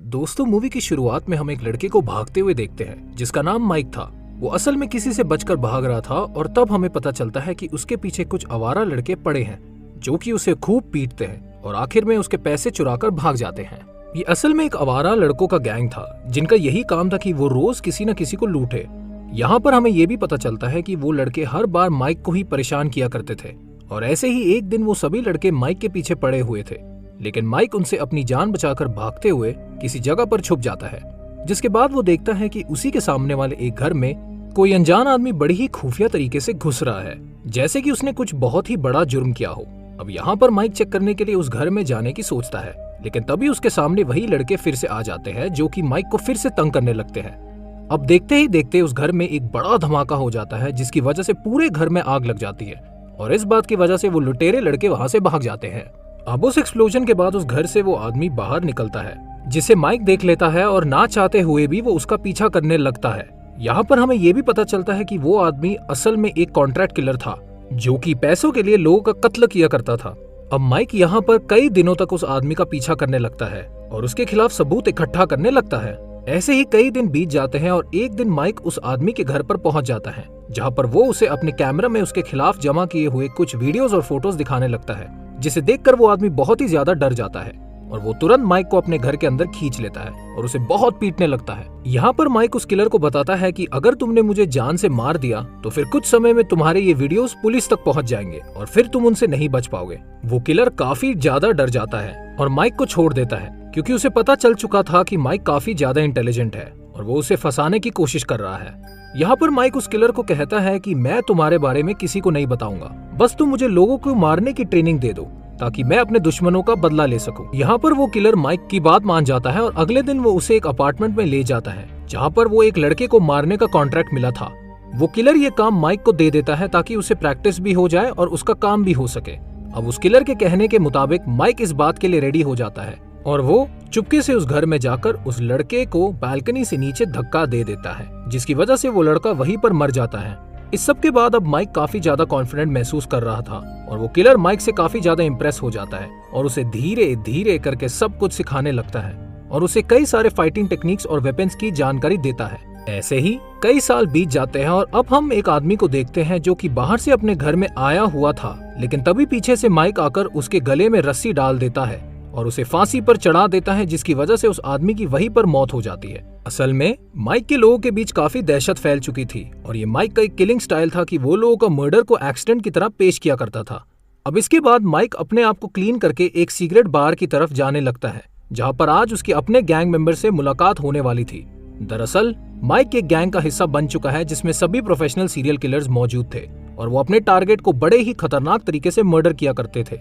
दोस्तों, मूवी की शुरुआत में हम एक लड़के को भागते हुए देखते हैं जिसका नाम माइक था। वो असल में किसी से बचकर भाग रहा था और तब हमें पता चलता है कि उसके पीछे कुछ आवारा लड़के पड़े हैं जो कि उसे खूब पीटते हैं और आखिर में उसके पैसे चुराकर भाग जाते हैं। ये असल में एक आवारा लड़कों का गैंग था जिनका यही काम था कि वो रोज किसी न किसी को लूटे। यहाँ पर हमें ये भी पता चलता है कि वो लड़के हर बार माइक को ही परेशान किया करते थे और ऐसे ही एक दिन वो सभी लड़के माइक के पीछे पड़े हुए थे, लेकिन माइक उनसे अपनी जान बचाकर भागते हुए किसी जगह पर छुप जाता है। जिसके बाद वो देखता है कि उसी के सामने वाले एक घर में कोई अनजान आदमी बड़ी ही खुफिया तरीके से घुस रहा है, जैसे कि उसने कुछ बहुत ही बड़ा जुर्म किया हो। अब यहाँ पर माइक चेक करने के लिए उस घर में जाने की सोचता है, लेकिन तभी उसके सामने वही लड़के फिर से आ जाते हैं जो कि माइक को फिर से तंग करने लगते हैं। अब देखते ही देखते उस घर में एक बड़ा धमाका हो जाता है जिसकी वजह से पूरे घर में आग लग जाती है और इस बात की वजह से वो लुटेरे लड़के वहां से भाग जाते हैं। अब उस एक्सप्लोजन के बाद उस घर से वो आदमी बाहर निकलता है जिसे माइक देख लेता है और ना चाहते हुए भी वो उसका पीछा करने लगता है। यहाँ पर हमें ये भी पता चलता है कि वो आदमी असल में एक कॉन्ट्रैक्ट किलर था जो कि पैसों के लिए लोगों का कत्ल किया करता था। अब माइक यहाँ पर कई दिनों तक उस आदमी का पीछा करने लगता है और उसके खिलाफ सबूत इकट्ठा करने लगता है। ऐसे ही कई दिन बीत जाते हैं और एक दिन माइक उस आदमी के घर पर पहुंच जाता है जहाँ पर वो उसे अपने कैमरा में उसके खिलाफ जमा किए हुए कुछ वीडियोस और फोटोज दिखाने लगता है, जिसे देखकर वो आदमी बहुत ही ज्यादा डर जाता है और वो तुरंत माइक को अपने घर के अंदर खींच लेता है और उसे बहुत पीटने लगता है। यहाँ पर माइक उस किलर को बताता है कि अगर तुमने मुझे जान से मार दिया तो फिर कुछ समय में तुम्हारे ये वीडियोस पुलिस तक पहुंच जाएंगे और फिर तुम उनसे नहीं बच पाओगे। वो किलर काफी ज्यादा डर जाता है और माइक को छोड़ देता है क्योंकि उसे पता चल चुका था कि माइक काफी ज्यादा इंटेलिजेंट है और वो उसे फंसाने की कोशिश कर रहा है। यहाँ पर माइक उस किलर को कहता है कि मैं तुम्हारे बारे में किसी को नहीं बताऊंगा, बस तुम मुझे लोगों को मारने की ट्रेनिंग दे दो ताकि मैं अपने दुश्मनों का बदला ले सकूं। यहाँ पर वो किलर माइक की बात मान जाता है और अगले दिन वो उसे एक अपार्टमेंट में ले जाता है जहाँ पर वो एक लड़के को मारने का कॉन्ट्रैक्ट मिला था। वो किलर ये काम माइक को दे देता है ताकि उसे प्रैक्टिस भी हो जाए और उसका काम भी हो सके। अब उस किलर के कहने के मुताबिक माइक इस बात के लिए रेडी हो जाता है और वो चुपके से उस घर में जाकर उस लड़के को बालकनी से नीचे धक्का दे देता है, जिसकी वजह से वो लड़का वहीं पर मर जाता है। इस सब के बाद अब माइक काफी ज्यादा कॉन्फिडेंट महसूस कर रहा था और वो किलर माइक से काफी ज्यादा इम्प्रेस हो जाता है और उसे धीरे धीरे करके सब कुछ सिखाने लगता है और उसे कई सारे फाइटिंग टेक्निक्स और वेपन्स की जानकारी देता है। ऐसे ही कई साल बीत जाते हैं और अब हम एक आदमी को देखते हैं जो कि बाहर से अपने घर में आया हुआ था, लेकिन तभी पीछे से माइक आकर उसके गले में रस्सी डाल देता है और उसे फांसी पर चढ़ा देता है, जिसकी वजह से उस आदमी की वहीं पर मौत हो जाती है। असल में माइक के लोगों के बीच काफी दहशत फैल चुकी थी और ये माइक का एक किलिंग स्टाइल था कि वो लोगों का मर्डर को एक्सीडेंट की तरह पेश किया करता था। अब इसके बाद माइक अपने आप को क्लीन करके एक सिगरेट बार की तरफ जाने लगता है जहाँ पर आज उसके अपने गैंग मेंबर से मुलाकात होने वाली थी। दरअसल माइक एक गैंग का हिस्सा बन चुका है जिसमें सभी प्रोफेशनल सीरियल किलर्स मौजूद थे और वो अपने टारगेट को बड़े ही खतरनाक तरीके से मर्डर किया करते थे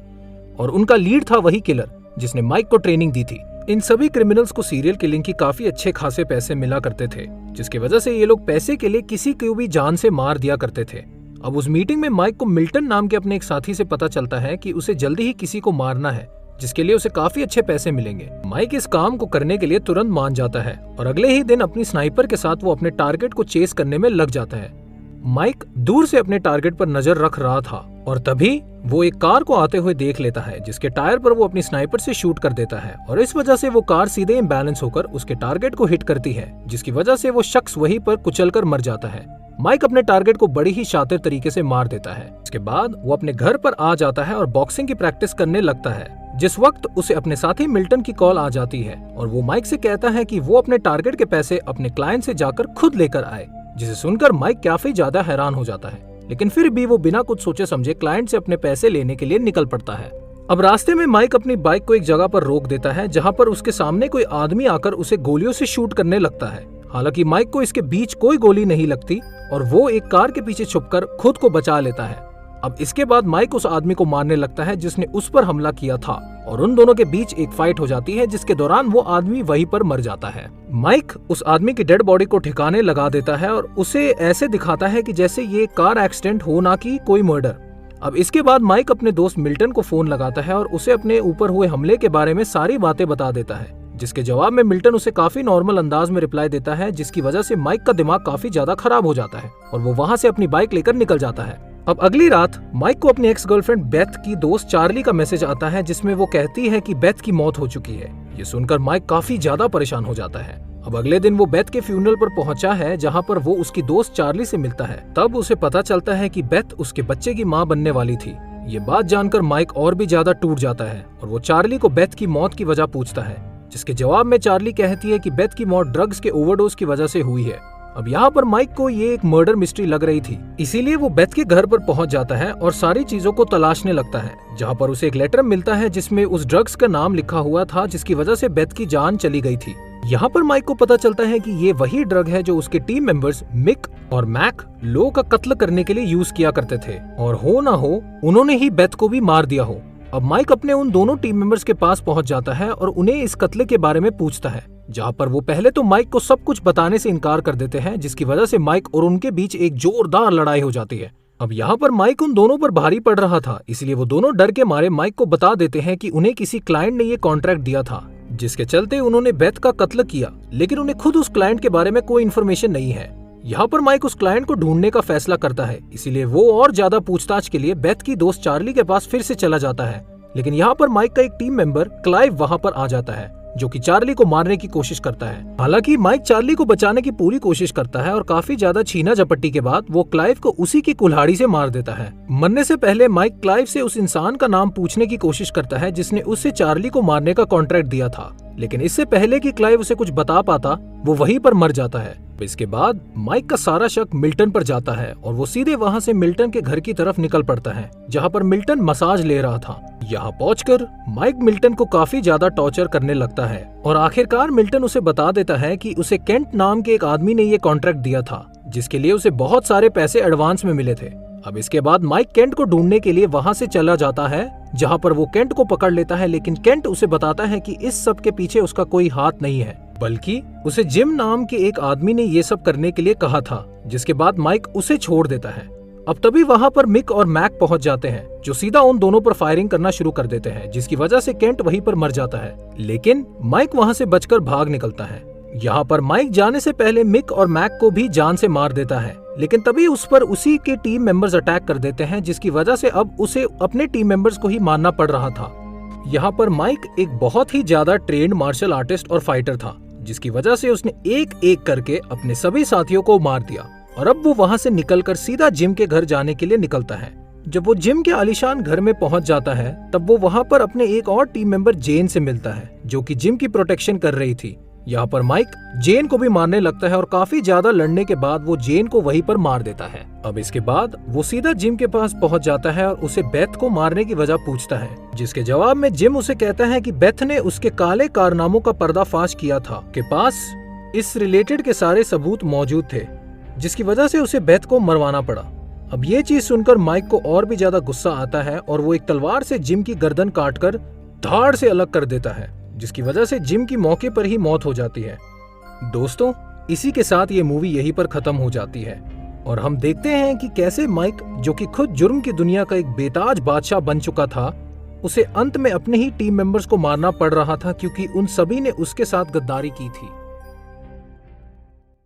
और उनका लीड था वही किलर जिसने माइक को ट्रेनिंग दी थी। इन सभी क्रिमिनल्स को सीरियल किलिंग की काफी अच्छे खासे पैसे मिला करते थे, जिसकी वजह से ये लोग पैसे के लिए किसी को भी जान से मार दिया करते थे। अब उस मीटिंग में माइक को मिल्टन नाम के अपने एक साथी से पता चलता है कि उसे जल्दी ही किसी को मारना है जिसके लिए उसे काफी अच्छे पैसे मिलेंगे। माइक इस काम को करने के लिए तुरंत मान जाता है और अगले ही दिन अपनी स्नाइपर के साथ वो अपने टारगेट को चेस करने में लग जाता है। माइक दूर से अपने टारगेट पर नजर रख रहा था और तभी वो एक कार को आते हुए देख लेता है जिसके टायर पर वो अपनी स्नाइपर से शूट कर देता है और इस वजह से वो कार सीधे इम्बैलेंस होकर उसके टारगेट को हिट करती है, जिसकी वजह से वो शख्स वहीं पर कुचलकर मर जाता है। माइक अपने टारगेट को बड़ी ही शातिर तरीके से मार देता है। इसके बाद वो अपने घर पर आ जाता है और बॉक्सिंग की प्रैक्टिस करने लगता है। जिस वक्त उसे अपने साथी मिल्टन की कॉल आ जाती है और वो माइक से कहता है कि वो अपने टारगेट के पैसे अपने क्लाइंट से जाकर खुद लेकर आए, जिसे सुनकर माइक काफी ज्यादा हैरान हो जाता है, लेकिन फिर भी वो बिना कुछ सोचे समझे क्लाइंट से अपने पैसे लेने के लिए निकल पड़ता है। अब रास्ते में माइक अपनी बाइक को एक जगह पर रोक देता है जहाँ पर उसके सामने कोई आदमी आकर उसे गोलियों से शूट करने लगता है। हालांकि माइक को इसके बीच कोई गोली नहीं लगती और वो एक कार के पीछे छुपकर खुद को बचा लेता है। अब इसके बाद माइक उस आदमी को मारने लगता है जिसने उस पर हमला किया था और उन दोनों के बीच एक फाइट हो जाती है जिसके दौरान वो आदमी वहीं पर मर जाता है। माइक उस आदमी की डेड बॉडी को ठिकाने लगा देता है और उसे ऐसे दिखाता है कि जैसे ये कार एक्सीडेंट हो ना कि कोई मर्डर। अब इसके बाद माइक अपने दोस्त मिल्टन को फोन लगाता है और उसे अपने ऊपर हुए हमले के बारे में सारी बातें बता देता है, जिसके जवाब में मिल्टन उसे काफी नॉर्मल अंदाज में रिप्लाई देता है, जिसकी वजह से माइक का दिमाग काफी ज्यादा खराब हो जाता है और वो वहाँ से अपनी बाइक लेकर निकल जाता है। अब अगली रात माइक को अपनी एक्स गर्लफ्रेंड बेथ की दोस्त चार्ली का मैसेज आता है जिसमें वो कहती है कि बेथ की मौत हो चुकी है। ये सुनकर माइक काफी ज्यादा परेशान हो जाता है। अब अगले दिन वो बेथ के फ्यूनरल पर पहुंचा है जहां पर वो उसकी दोस्त चार्ली से मिलता है। तब उसे पता चलता है कि बेथ उसके बच्चे की मां बनने वाली थी। ये बात जानकर माइक और भी ज्यादा टूट जाता है और वो चार्ली को बेथ की मौत की वजह पूछता है, जिसके जवाब में चार्ली कहती है कि बेथ की मौत ड्रग्स के ओवरडोज की वजह से हुई है। अब यहाँ पर माइक को ये एक मर्डर मिस्ट्री लग रही थी, इसीलिए वो बेथ के घर पर पहुंच जाता है और सारी चीजों को तलाशने लगता है, जहाँ पर उसे एक लेटर मिलता है जिसमें उस ड्रग्स का नाम लिखा हुआ था जिसकी वजह से बेथ की जान चली गई थी। यहाँ पर माइक को पता चलता है कि ये वही ड्रग है जो उसके टीम मेंबर्स मिक और मैक लो का कत्ल करने के लिए यूज किया करते थे, और हो ना हो उन्होंने ही बेथ को भी मार दिया हो। अब माइक अपने उन दोनों टीम मेंबर्स के पास पहुंच जाता है और उन्हें इस कत्ले के बारे में पूछता है, जहां पर वो पहले तो माइक को सब कुछ बताने से इनकार कर देते हैं, जिसकी वजह से माइक और उनके बीच एक जोरदार लड़ाई हो जाती है। अब यहाँ पर माइक उन दोनों पर भारी पड़ रहा था, इसलिए वो दोनों डर के मारे माइक को बता देते हैं कि उन्हें किसी क्लाइंट ने ये कॉन्ट्रैक्ट दिया था, जिसके चलते उन्होंने बेथ का कत्ल किया, लेकिन उन्हें खुद उस क्लाइंट के बारे में कोई इन्फॉर्मेशन नहीं है। यहाँ पर माइक उस क्लाइंट को ढूंढने का फैसला करता है, इसीलिए वो और ज्यादा पूछताछ के लिए बेथ की दोस्त चार्ली के पास फिर से चला जाता है। लेकिन यहाँ पर माइक का एक टीम मेंबर क्लाइव वहाँ पर आ जाता है, जो कि चार्ली को मारने की कोशिश करता है। हालांकि माइक चार्ली को बचाने की पूरी कोशिश करता है और काफी ज्यादा छीना झपट्टी के बाद वो क्लाइव को उसी की कुल्हाड़ी से मार देता है। मरने से पहले माइक क्लाइव से उस इंसान का नाम पूछने की कोशिश करता है जिसने उससे चार्ली को मारने का कॉन्ट्रैक्ट दिया था, लेकिन इससे पहले कि क्लाइव उसे कुछ बता पाता वो वहीं पर मर जाता है। इसके बाद माइक का सारा शक मिल्टन पर जाता है और वो सीधे वहाँ से मिल्टन के घर की तरफ निकल पड़ता है, जहाँ पर मिल्टन मसाज ले रहा था। यहाँ पहुंचकर माइक मिल्टन को काफी ज्यादा टॉर्चर करने लगता है और आखिरकार मिल्टन उसे बता देता है कि उसे केंट नाम के एक आदमी ने ये कॉन्ट्रैक्ट दिया था, जिसके लिए उसे बहुत सारे पैसे एडवांस में मिले थे। अब इसके बाद माइक केंट को ढूंढने के लिए वहाँ से चला जाता है, जहाँ पर वो केंट को पकड़ लेता है, लेकिन केंट उसे बताता है कि इस सब के पीछे उसका कोई हाथ नहीं है, बल्कि उसे जिम नाम के एक आदमी ने ये सब करने के लिए कहा था। जिसके बाद माइक उसे छोड़ देता है। अब तभी वहाँ पर मिक और मैक पहुंच जाते हैं, जो सीधा उन दोनों पर फायरिंग करना शुरू कर देते हैं, जिसकी वजह से केंट वहीं पर मर जाता है, लेकिन माइक वहाँ से बचकर भाग निकलता है। यहाँ पर माइक जाने से पहले मिक और मैक को भी जान से मार देता है, लेकिन तभी उस पर उसी के टीम मेंबर्स अटैक कर देते हैं, जिसकी वजह से अब उसे अपने टीम मेंबर्स को ही मारना पड़ रहा था। यहाँ पर माइक एक बहुत ही ज्यादा ट्रेन्ड मार्शल आर्टिस्ट और फाइटर था, जिसकी वजह से उसने एक एक करके अपने सभी साथियों को मार दिया और अब वो वहाँ से निकलकर सीधा जिम के घर जाने के लिए निकलता है। जब वो जिम के आलीशान घर में पहुंच जाता है, तब वो वहाँ पर अपने एक और टीम मेंबर जेन से मिलता है, जो कि जिम की प्रोटेक्शन कर रही थी। यहाँ पर माइक जेन को भी मारने लगता है और काफी ज्यादा लड़ने के बाद वो जेन को वहीं पर मार देता है। अब इसके बाद वो सीधा जिम के पास पहुंच जाता है और उसे बेथ को मारने की वजह पूछता है, जिसके जवाब में जिम उसे कहता है कि बेथ ने उसके काले कारनामों का पर्दाफाश किया था, के पास इस रिलेटेड के सारे सबूत मौजूद थे, जिसकी वजह से उसे बेथ को मरवाना पड़ा। अब ये चीज सुनकर माइक को और भी ज्यादा गुस्सा आता है और वो एक तलवार से जिम की गर्दन काटकर धाड़ से अलग कर देता है, जिसकी वजह से जिम की मौके पर ही मौत हो जाती है। दोस्तों, इसी के साथ ये मूवी यहीं पर खत्म हो जाती है और हम देखते हैं कि कैसे माइक, जो कि खुद जुर्म की दुनिया का एक बेताज बादशाह बन चुका था, उसे अंत में अपने ही टीम मेंबर्स को मारना पड़ रहा था क्योंकि उन सभी ने उसके साथ गद्दारी की थी।